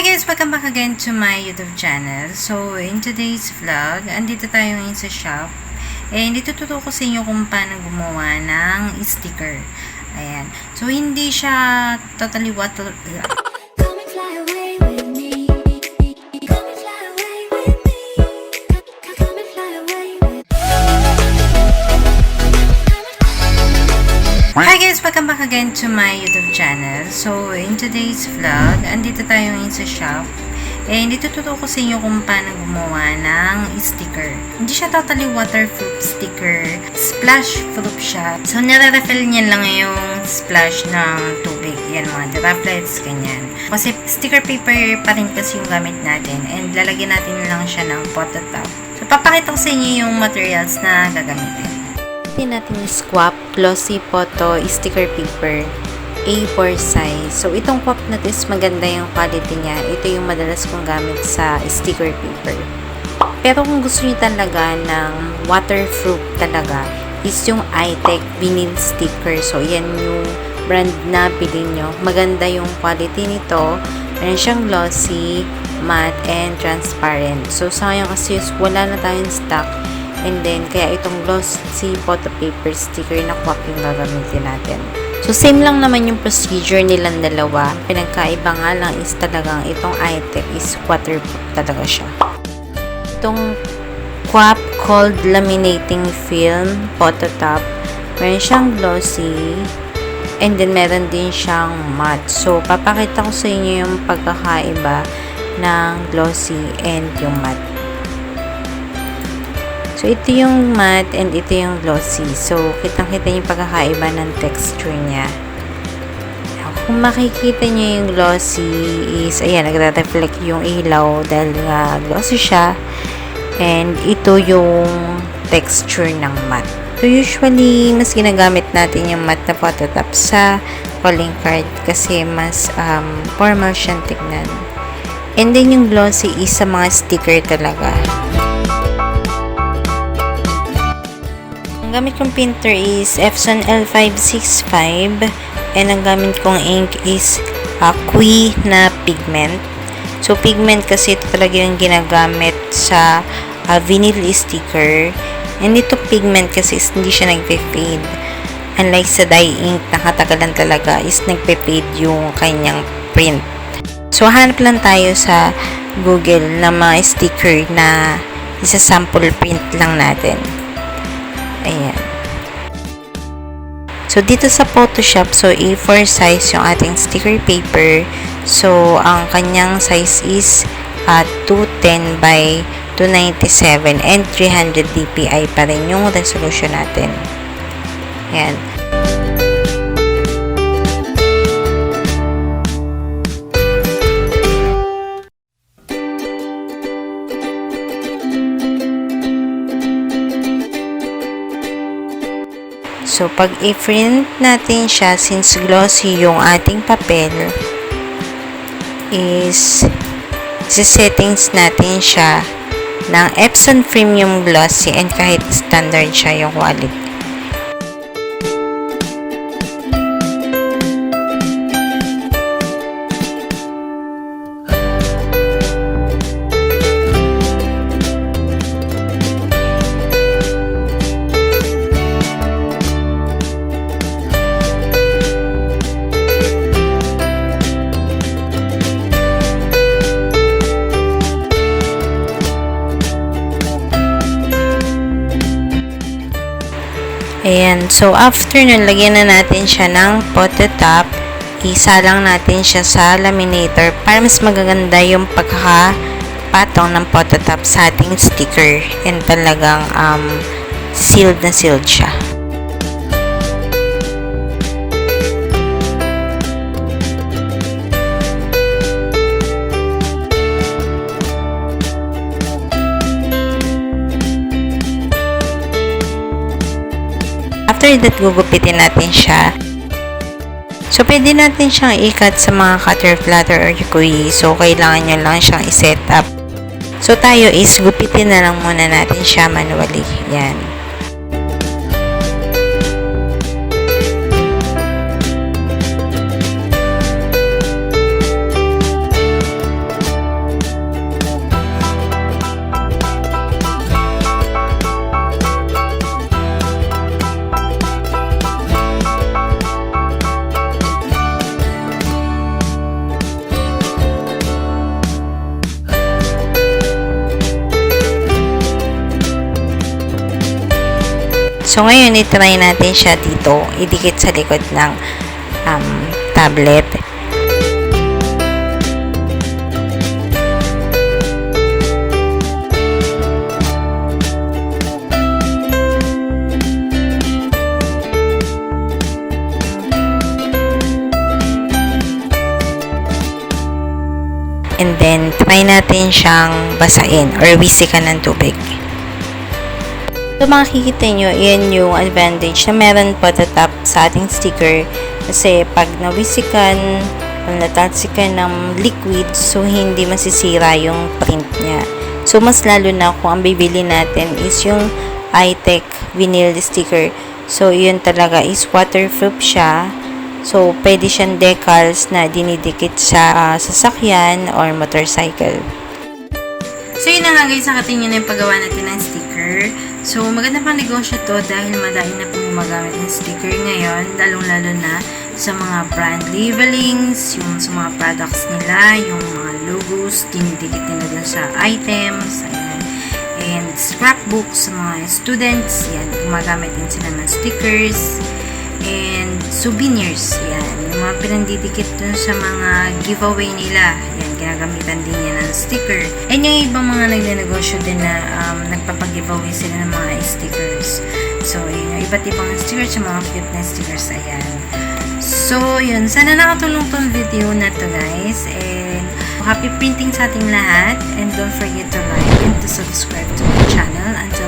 guys! Welcome back again to my YouTube channel. So, in today's vlog, andito tayo ngayon sa shop. And ituturo ko sa inyo kung paano gumawa ng sticker. Ayan. So, hindi siya totally water... Hi guys! Welcome back again to my YouTube channel. So, in today's vlog, andito tayo ngayon sa shop. And ituturo ko sa inyo kung paano gumawa ng sticker. Hindi siya totally waterproof sticker. Splash proof siya. So, nare-refill niya lang yung splash ng tubig. Yan mga droplets, ganyan. Kasi sticker paper pa rin kasi yung gamit natin. And lalagyan natin lang siya ng photo top. So, papakita ko sa inyo yung materials na gagamitin. Natin is Quaff Glossy Photo Sticker Paper A4 size. So, itong Quaff na is maganda yung quality niya. Ito yung madalas kong gamit sa sticker paper. Pero kung gusto niyo talaga ng waterproof talaga, is yung itong vinyl sticker. So, yan yung brand na bilhin nyo. Maganda yung quality nito. Meron siyang glossy, matte, and transparent. So, sa ngayon kasi wala na tayong stock. And then, kaya itong glossy photopaper sticker na Quaff yung gagamitin natin. So, same lang naman yung procedure nilang dalawa. Pinagkaiba nga lang is talagang itong itong is waterproof talaga siya. Itong Quaff called Laminating Film Photo Top. Meron siyang glossy. And then, meron din siyang matte. So, papakita ko sa inyo yung pagkakaiba ng glossy and yung matte. So, ito yung matte and ito yung glossy. So, kitang-kita yung pagkakaiba ng texture niya. Kung makikita nyo yung glossy is, ayan, nagre-reflect yung ilaw dahil nga glossy siya. And ito yung texture ng matte. So, usually, mas ginagamit natin yung matte na photo top sa calling card kasi mas formal siyang tignan. And then, yung glossy is sa mga sticker talaga. Ang gamit kong printer is Epson L565 and ang gamit kong ink is Cuyi na Pigment. So, Pigment kasi ito talaga yung ginagamit sa vinyl sticker. And ito Pigment kasi hindi siya nagpe-fade. Unlike sa dye ink, nakatagalan talaga is nagpe-fade yung kanyang print. So, hanap lang tayo sa Google na mga sticker na isa sample print lang natin. Ayan. So, dito sa Photoshop, so A4 size yung ating sticker paper. So, ang kanyang size is 210 by 297 and 300 dpi pa rin yung resolution natin. Ayan. So, pag i-print natin siya, since glossy yung ating papel, is settings natin siya ng Epson Premium Glossy and kahit standard siya yung quality. Ayan. So, after nun, lagyan na natin siya ng photo top. Isalang natin siya sa laminator para mas magaganda yung pagkakapatong ng photo top sa ating sticker. And talagang sealed na sealed siya. After that, gugupitin natin siya. So, pwede natin siyang i-cut sa mga cutter, flatter, or Cuyi. So, kailangan nyo lang siyang i-set up. So, tayo is gupitin na lang muna natin siya manually. Yan. So, ngayon, itry natin siya dito. Idikit sa likod ng tablet. And then, try natin siyang basain or wisikan ng tubig. So, makikita nyo, yan yung advantage na meron po the top sa ating sticker. Kasi, pag nawisikan o natalsikan ng liquid, so hindi masisira yung print niya. So, mas lalo na kung ang bibili natin is yung high-tech vinyl sticker. So, yun talaga is waterproof siya. So, pwede siyang decals na dinidikit sa sasakyan or motorcycle. So, yun na nga guys, nakatingin na yung paggawa natin ng sticker. So, maganda pang negosyo to dahil madami na pong gumagamit ng sticker ngayon, lalong-lalo na sa mga brand labelings, yung sa mga products nila, yung mga logos, dinidikit nila dun sa items, ayan. And scrapbooks sa mga students, yan, gumagamit din sila ng stickers. And souvenirs, yan, yung mga pinandidikit dun sa mga giveaway nila, yan, ginagamitan din yan ng sticker. And yung ibang mga nagnenegosyo din na nagpapag-giveaway sila ng mga stickers. So, yun, yung iba't ibang stickers, yung mga cute na stickers, ayan. So, yun, sana nakatulong tong video na to guys, and happy printing sa ating lahat, and don't forget to like and to subscribe to my channel. Until